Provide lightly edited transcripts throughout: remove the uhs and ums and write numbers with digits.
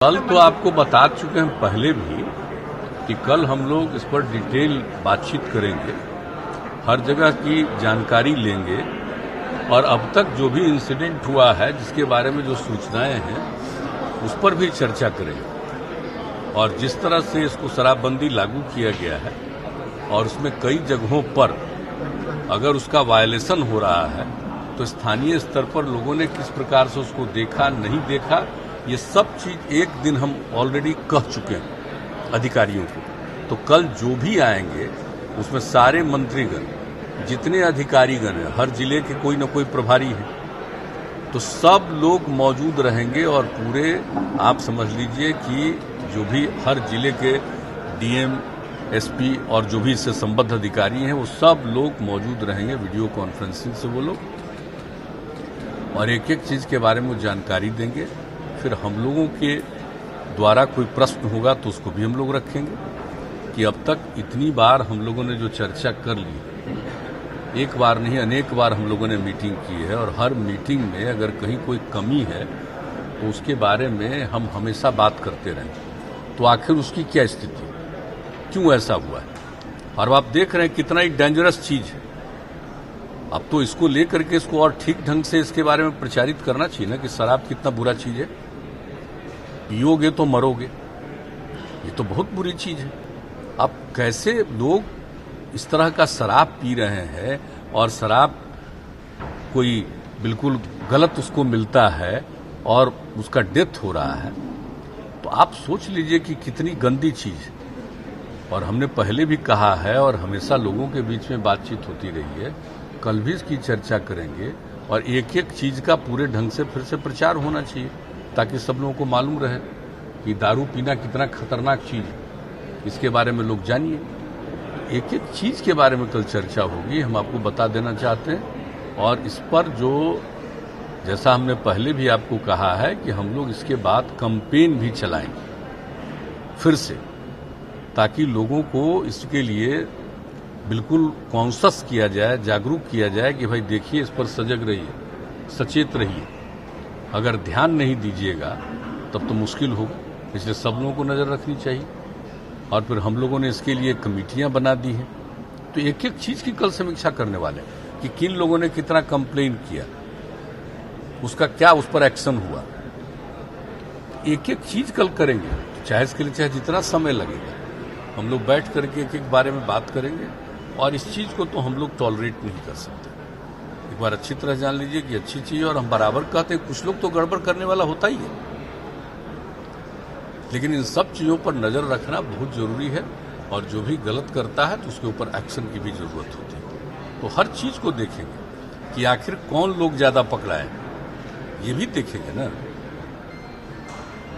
कल तो आपको बता चुके हैं पहले भी कि कल हम लोग इस पर डिटेल बातचीत करेंगे, हर जगह की जानकारी लेंगे और अब तक जो भी इंसिडेंट हुआ है, जिसके बारे में जो सूचनाएं हैं, उस पर भी चर्चा करेंगे। और जिस तरह से इसको शराबबंदी लागू किया गया है और उसमें कई जगहों पर अगर उसका वायलेशन हो रहा है तो स्थानीय स्तर पर लोगों ने किस प्रकार से उसको देखा, नहीं देखा, ये सब चीज एक दिन हम ऑलरेडी कह चुके हैं अधिकारियों को। तो कल जो भी आएंगे उसमें सारे मंत्रीगण, जितने अधिकारीगण हैं, हर जिले के कोई न कोई प्रभारी हैं, तो सब लोग मौजूद रहेंगे और पूरे आप समझ लीजिए कि जो भी हर जिले के डीएम, एसपी और जो भी इससे संबद्ध अधिकारी हैं वो सब लोग मौजूद रहेंगे वीडियो कॉन्फ्रेंसिंग से वो लोग, और एक एक चीज के बारे में जानकारी देंगे। फिर हम लोगों के द्वारा कोई प्रश्न होगा तो उसको भी हम लोग रखेंगे कि अब तक इतनी बार हम लोगों ने जो चर्चा कर ली, एक बार नहीं अनेक बार हम लोगों ने मीटिंग की है और हर मीटिंग में अगर कहीं कोई कमी है तो उसके बारे में हम हमेशा बात करते रहें। तो आखिर उसकी क्या स्थिति, क्यों ऐसा हुआ है, और आप देख रहे हैं कितना एक डेंजरस चीज है। अब तो इसको लेकर के इसको और ठीक ढंग से इसके बारे में प्रचारित करना चाहिए ना कि शराब कितना बुरा चीज है, पियोगे तो मरोगे, ये तो बहुत बुरी चीज है। अब कैसे लोग इस तरह का शराब पी रहे हैं और शराब कोई बिल्कुल गलत उसको मिलता है और उसका डेथ हो रहा है, तो आप सोच लीजिए कि कितनी गंदी चीज है। और हमने पहले भी कहा है और हमेशा लोगों के बीच में बातचीत होती रही है, कल भी इसकी चर्चा करेंगे और एक एक चीज का पूरे ढंग से फिर से प्रचार होना चाहिए ताकि सब लोगों को मालूम रहे कि दारू पीना कितना खतरनाक चीज है, इसके बारे में लोग जानिए। एक एक चीज के बारे में कल चर्चा होगी, हम आपको बता देना चाहते हैं। और इस पर जो जैसा हमने पहले भी आपको कहा है कि हम लोग इसके बाद कैंपेन भी चलाएंगे फिर से, ताकि लोगों को इसके लिए बिल्कुल कॉन्शस किया जाए, जागरूक किया जाए कि भाई देखिए इस पर सजग रहिए, सचेत रहिए। अगर ध्यान नहीं दीजिएगा तब तो मुश्किल होगा, इसलिए सब लोगों को नजर रखनी चाहिए। और फिर हम लोगों ने इसके लिए कमेटियां बना दी हैं, तो एक एक चीज की कल समीक्षा करने वाले हैं कि किन लोगों ने कितना कंप्लेन किया, उसका क्या उस पर एक्शन हुआ, एक एक चीज कल करेंगे। तो चाहे इसके लिए चाहे जितना समय लगेगा, हम लोग बैठ करके एक एक बारे में बात करेंगे। और इस चीज को तो हम लोग टॉलरेट नहीं कर सकते। एक बार अच्छी तरह जान लीजिए कि अच्छी चीज है, और हम बराबर कहते हैं कुछ लोग तो गड़बड़ करने वाला होता ही है, लेकिन इन सब चीजों पर नजर रखना बहुत जरूरी है। और जो भी गलत करता है तो उसके ऊपर एक्शन की भी जरूरत होती है। तो हर चीज को देखेंगे कि आखिर कौन लोग ज्यादा पकड़ा है, ये भी देखेंगे ना।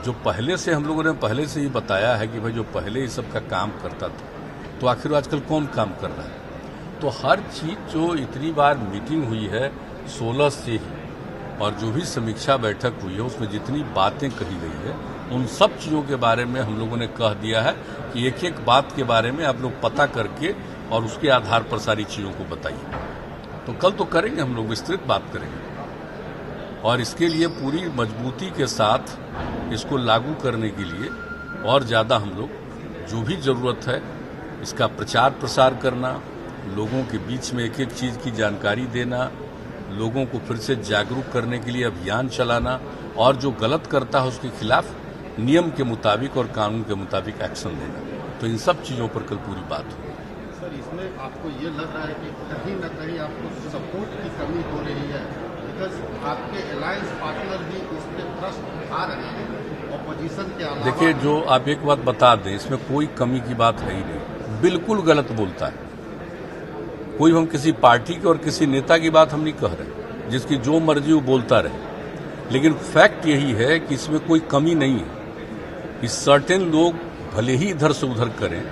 जो पहले से हम लोगों ने पहले से ही बताया है कि भाई जो पहले इस सब का काम करता था, तो आखिर आजकल कौन काम कर रहा है। तो हर चीज जो इतनी बार मीटिंग हुई है 16 से ही, और जो भी समीक्षा बैठक हुई है उसमें जितनी बातें कही गई है, उन सब चीजों के बारे में हम लोगों ने कह दिया है कि एक एक बात के बारे में आप लोग पता करके और उसके आधार पर सारी चीजों को बताइए। तो कल तो करेंगे हम लोग, विस्तृत बात करेंगे और इसके लिए पूरी मजबूती के साथ इसको लागू करने के लिए और ज्यादा हम लोग जो भी जरूरत है इसका प्रचार प्रसार करना, लोगों के बीच में एक एक चीज की जानकारी देना, लोगों को फिर से जागरूक करने के लिए अभियान चलाना, और जो गलत करता है उसके खिलाफ नियम के मुताबिक और कानून के मुताबिक एक्शन लेना। तो इन सब चीजों पर कल पूरी बात होगी। सर, इसमें आपको ये लग रहा है कि कहीं न कहीं आपको सपोर्ट की कमी हो रही है, बिकॉज आपके अलायंस पार्टनर भी इस पे प्रश्न उठा रहे हैं ऑपोजिशन के अलावा। देखिए, जो आप एक बात बता दें, इसमें कोई कमी की बात है ही नहीं, बिल्कुल गलत बोलता है कोई। हम किसी पार्टी के और किसी नेता की बात हम नहीं कह रहे, जिसकी जो मर्जी वो बोलता रहे, लेकिन फैक्ट यही है कि इसमें कोई कमी नहीं है। इस सर्टेन लोग भले ही इधर से उधर करें,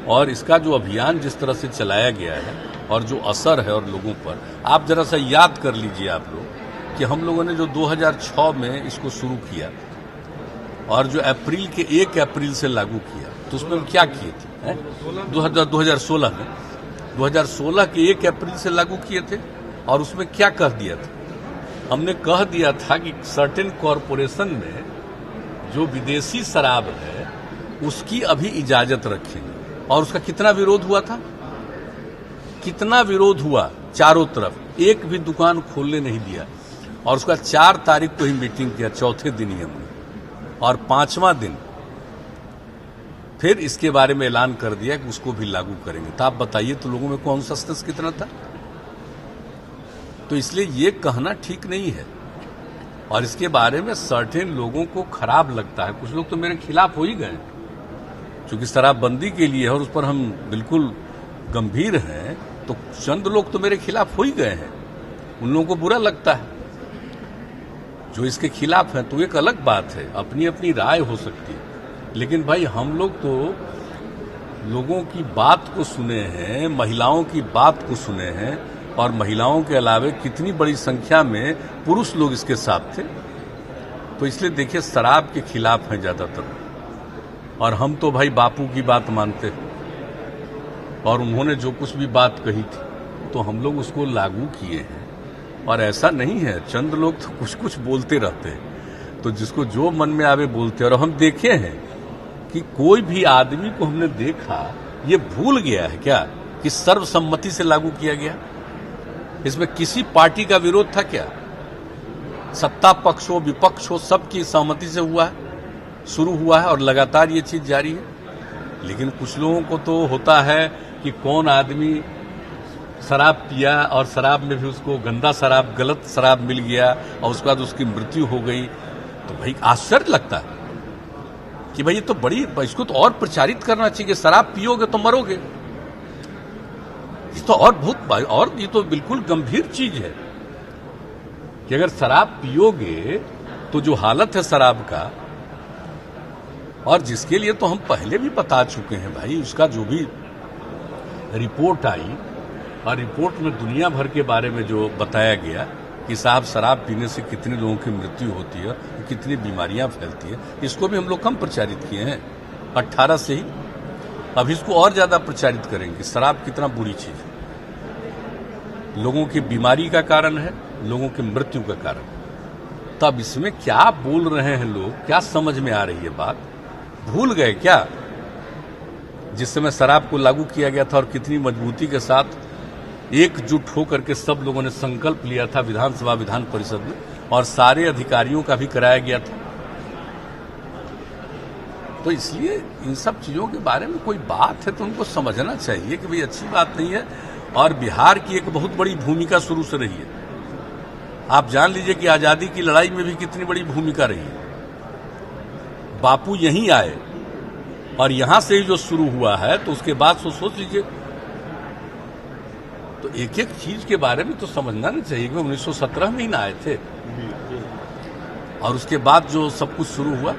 और इसका जो अभियान जिस तरह से चलाया गया है और जो असर है और लोगों पर, आप जरा सा याद कर लीजिए आप लोग कि हम लोगों ने जो 2006 में इसको शुरू किया और जो अप्रैल के 1 अप्रैल से लागू किया, तो उसमें हम क्या किए थे 2016 में 2016 के 1 अप्रैल से लागू किए थे। और उसमें क्या कह दिया था, हमने कह दिया था कि सर्टेन कॉरपोरेशन में जो विदेशी शराब है उसकी अभी इजाजत रखेंगे। और उसका कितना विरोध हुआ था, कितना विरोध हुआ चारों तरफ, एक भी दुकान खोलने नहीं दिया। और उसका 4 तारीख को ही मीटिंग किया, चौथे दिन ही हमने, और 5वां दिन फिर इसके बारे में ऐलान कर दिया कि उसको भी लागू करेंगे। तो आप बताइए तो लोगों में कॉन्शसनेस कितना था। तो इसलिए ये कहना ठीक नहीं है। और इसके बारे में सर्टेन लोगों को खराब लगता है। कुछ लोग तो मेरे खिलाफ हो ही गए, क्योंकि शराबबंदी के लिए और उस पर हम बिल्कुल गंभीर हैं, तो चंद लोग तो मेरे खिलाफ हो ही गए हैं। उन लोगों को बुरा लगता है जो इसके खिलाफ हैं, तो एक अलग बात है, अपनी अपनी राय हो सकती है। लेकिन भाई हम लोग तो लोगों की बात को सुने हैं, महिलाओं की बात को सुने हैं, और महिलाओं के अलावे कितनी बड़ी संख्या में पुरुष लोग इसके साथ थे। तो इसलिए देखिए, शराब के खिलाफ हैं ज्यादातर, और हम तो भाई बापू की बात मानते हैं, और उन्होंने जो कुछ भी बात कही थी तो हम लोग उसको लागू किए हैं। और ऐसा नहीं है, चंद लोग तो कुछ कुछ बोलते रहते हैं, तो जिसको जो मन में आवे बोलते हैं। और हम देखे हैं कि कोई भी आदमी को हमने देखा ये भूल गया है क्या कि सर्वसम्मति से लागू किया गया। इसमें किसी पार्टी का विरोध था क्या? सत्ता पक्ष हो विपक्ष हो, सबकी सहमति से हुआ है, शुरू हुआ है, और लगातार ये चीज जारी है। लेकिन कुछ लोगों को तो होता है कि कौन आदमी शराब पिया और शराब में भी उसको गंदा शराब, गलत शराब मिल गया और उसके बाद उसकी मृत्यु हो गई, तो भाई आश्चर्य लगता है कि भाई ये तो बड़ी, इसको तो और प्रचारित करना चाहिए। शराब पियोगे तो मरोगे, ये तो और बहुत, और ये तो बिल्कुल गंभीर चीज है कि अगर शराब पियोगे तो जो हालत है शराब का, और जिसके लिए तो हम पहले भी बता चुके हैं भाई, उसका जो भी रिपोर्ट आई, और रिपोर्ट में दुनिया भर के बारे में जो बताया गया कि साहब शराब पीने से कितने लोगों की मृत्यु होती है, कितनी बीमारियां फैलती है, इसको भी हम लोग कम प्रचारित किए हैं 18 से ही। अब इसको और ज्यादा प्रचारित करेंगे, शराब कितना बुरी चीज है, लोगों की बीमारी का कारण है, लोगों की मृत्यु का कारण। तब इसमें क्या बोल रहे हैं लोग, क्या समझ में आ रही है बात? भूल गए क्या जिस समय शराब को लागू किया गया था और कितनी मजबूती के साथ एकजुट होकर के सब लोगों ने संकल्प लिया था विधानसभा विधान परिषद में, और सारे अधिकारियों का भी कराया गया था। तो इसलिए इन सब चीजों के बारे में कोई बात है तो उनको समझना चाहिए कि भाई अच्छी बात नहीं है। और बिहार की एक बहुत बड़ी भूमिका शुरू से रही है। आप जान लीजिए कि आजादी की लड़ाई में भी कितनी बड़ी भूमिका रही है। बापू यहीं आए और यहां से ही जो शुरू हुआ है, तो उसके बाद सोच लीजिए, तो एक एक चीज के बारे में तो समझना नहीं चाहिए कि 1917 में ही ना आए थे, और उसके बाद जो सब कुछ शुरू हुआ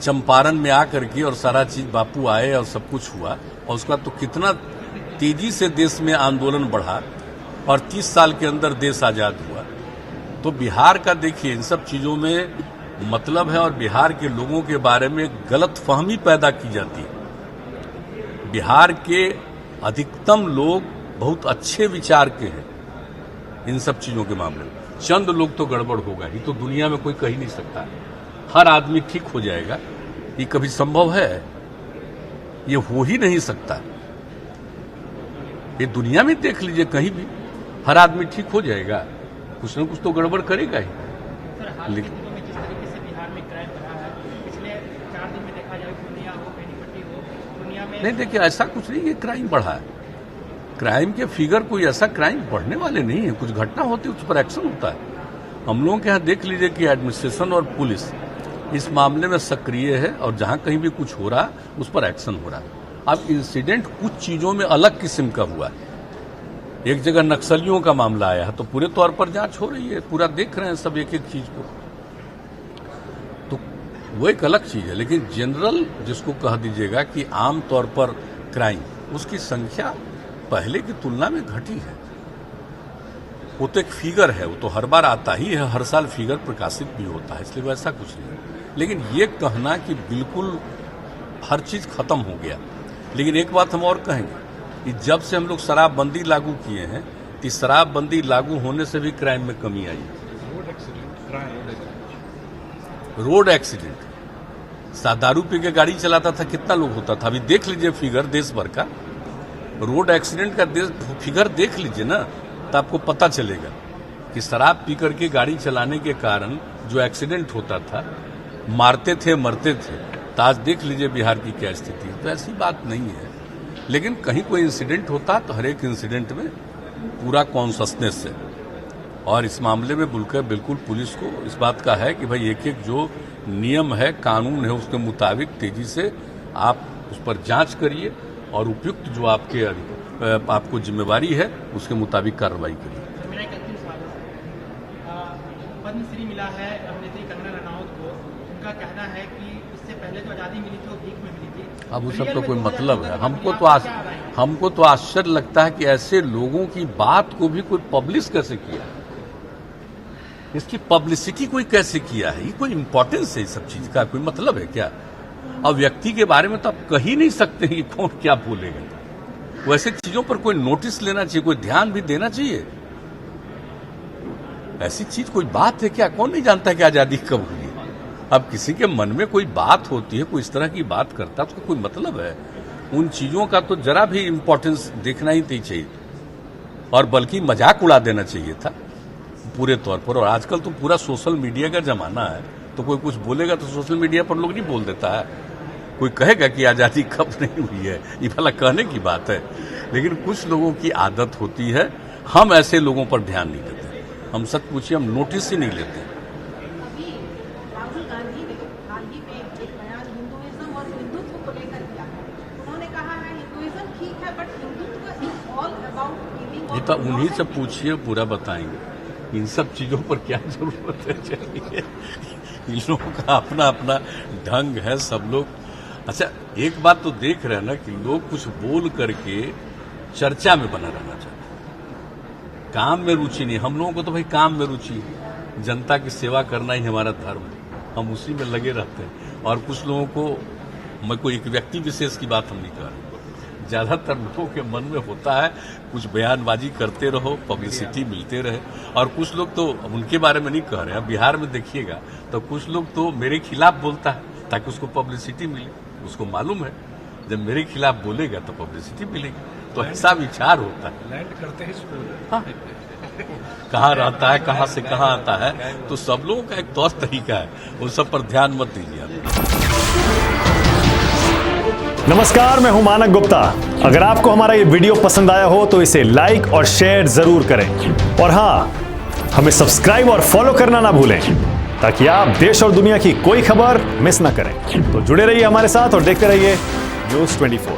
चंपारण में आकर के, और सारा चीज बापू आए और सब कुछ हुआ, और उसका तो कितना तेजी से देश में आंदोलन बढ़ा, और 30 साल के अंदर देश आजाद हुआ। तो बिहार का देखिए, इन सब चीजों में मतलब है, और बिहार के लोगों के बारे में गलत फहमी पैदा की जाती है। बिहार के अधिकतम लोग बहुत अच्छे विचार के हैं इन सब चीजों के मामले में। चंद लोग तो गड़बड़ होगा ही, तो दुनिया में कोई कह ही नहीं सकता हर आदमी ठीक हो जाएगा, ये कभी संभव है? ये हो ही नहीं सकता। ये दुनिया में देख लीजिए, कहीं भी हर आदमी ठीक हो जाएगा, कुछ न कुछ तो गड़बड़ करेगा ही। लेकिन नहीं, देखिए ऐसा कुछ नहीं, ये क्राइम बढ़ा है। क्राइम के फिगर कोई ऐसा क्राइम बढ़ने वाले नहीं है। कुछ घटना होती है उस पर एक्शन होता है। हम लोगों के यहाँ देख लीजिए कि एडमिनिस्ट्रेशन और पुलिस इस मामले में सक्रिय है, और जहां कहीं भी कुछ हो रहा उस पर एक्शन हो रहा है। अब इंसिडेंट कुछ चीजों में अलग किस्म का हुआ है। एक जगह नक्सलियों का मामला आया है, तो पूरे तौर पर जांच हो रही है, पूरा देख रहे हैं सब एक एक चीज को, तो वो एक अलग चीज है। लेकिन जनरल जिसको कह दीजिएगा कि आम तौर पर क्राइम, उसकी संख्या पहले की तुलना में घटी है। वो तो एक फिगर है, वो तो हर बार आता ही है, हर साल फिगर प्रकाशित भी होता है, इसलिए वैसा कुछ नहीं। लेकिन ये कहना कि बिल्कुल हर चीज खत्म हो गया, लेकिन एक बात हम और कहेंगे कि जब से हम लोग शराबबंदी लागू किए हैं, इस शराबबंदी लागू होने से भी क्राइम में कमी आई है। रोड एक्सीडेंट, दारू पी के गाड़ी चलाता था, कितना लोग होता था। अभी देख लीजिए फिगर देश भर का, रोड एक्सीडेंट का फिगर देख लीजिए ना, तो आपको पता चलेगा कि शराब पी करके गाड़ी चलाने के कारण जो एक्सीडेंट होता था, मारते थे, मरते थे। तो आज देख लीजिए बिहार की क्या स्थिति है। तो ऐसी बात नहीं है, लेकिन कहीं कोई इंसिडेंट होता तो हर एक इंसिडेंट में पूरा कॉन्शसनेस है। और इस मामले में बिल्कुल पुलिस को इस बात का है कि भाई एक एक जो नियम है, कानून है, उसके मुताबिक तेजी से आप उस पर जांच करिए और उपयुक्त जो आपको जिम्मेवारी है उसके मुताबिक कार्रवाई करिए। मेरा एक अंतिम सवाल है, पद्मश्री मिला है अभिनेत्री कंगना रनौत को। उनका कहना है कि इससे पहले जो आज़ादी मिली थी वो भीख में मिली थी। अब उस सब का कोई मतलब है? हमको तो आश्चर्य लगता है कि ऐसे लोगों की बात को भी कोई पब्लिश कैसे किया, इसकी पब्लिसिटी कोई कैसे किया है? ये कोई इंपॉर्टेंस है इस सब चीज का? कोई मतलब है क्या? अब व्यक्ति के बारे में तो आप कह ही नहीं सकते कि कौन क्या बोलेगा। वैसे चीजों पर कोई नोटिस लेना चाहिए, कोई ध्यान भी देना चाहिए। ऐसी चीज कोई बात है क्या? कौन नहीं जानता कि आजादी कब हुई? अब किसी के मन में कोई बात होती है, कोई इस तरह की बात करता है, उसका कोई मतलब है? उन चीजों का तो जरा भी इंपॉर्टेंस देखना ही नहीं चाहिए, और बल्कि मजाक उड़ा देना चाहिए था पूरे तौर पर। और आजकल तो पूरा सोशल मीडिया का जमाना है, तो कोई कुछ बोलेगा तो सोशल मीडिया पर लोग नहीं बोल देता है। कोई कहेगा कि आजादी कब नहीं हुई है, ये भला कहने की बात है। लेकिन कुछ लोगों की आदत होती है, हम ऐसे लोगों पर ध्यान नहीं देते। हम सच पूछिए, हम नोटिस ही नहीं लेते। अभी राहुल गांधी ने हाल ही में एक बयान हिंदुइज्म और हिंदुत्व को लेकर किया है। उन्होंने कहा है हिंदुइज्म ठीक है, but Hindutva is all about giving. ये तो उन्हीं से पूछिए, पूरा बताएंगे। इन सब चीजों पर क्या जरूरत है? चलिए, इन लोगों का अपना अपना ढंग है, सब लोग। अच्छा, एक बात तो देख रहे हैं ना कि लोग कुछ बोल करके चर्चा में बना रहना चाहते हैं, काम में रुचि नहीं। हम लोगों को तो भाई काम में रुचि है, जनता की सेवा करना ही हमारा धर्म है, हम उसी में लगे रहते हैं। और कुछ लोगों को, मैं कोई एक व्यक्ति विशेष की बात हम नहीं कर रहे, ज्यादातर लोगों के मन में होता है कुछ बयानबाजी करते रहो, पब्लिसिटी मिलते रहे। और कुछ लोग तो, उनके बारे में नहीं कह रहे हैं, बिहार में देखिएगा तो कुछ लोग तो मेरे खिलाफ बोलता है ताकि उसको पब्लिसिटी मिले। उसको मालूम है जब मेरे खिलाफ बोलेगा तो पब्लिसिटी मिलेगी। तो ऐसा विचार होता है। लैंड करते हैं हाँ, कहाँ रहता है, कहाँ से कहाँ आता है, तो सब लोगों का एक तौर तरीका है, उन सब पर ध्यान मत दीजिए आप। नमस्कार, मैं हूं मानक गुप्ता। अगर आपको हमारा ये वीडियो पसंद आया हो तो इसे लाइक और शेयर जरूर करें, और हाँ, हमें सब्सक्राइब और फॉलो करना ना भूलें ताकि आप देश और दुनिया की कोई खबर मिस ना करें। तो जुड़े रहिए हमारे साथ और देखते रहिए न्यूज़ 24।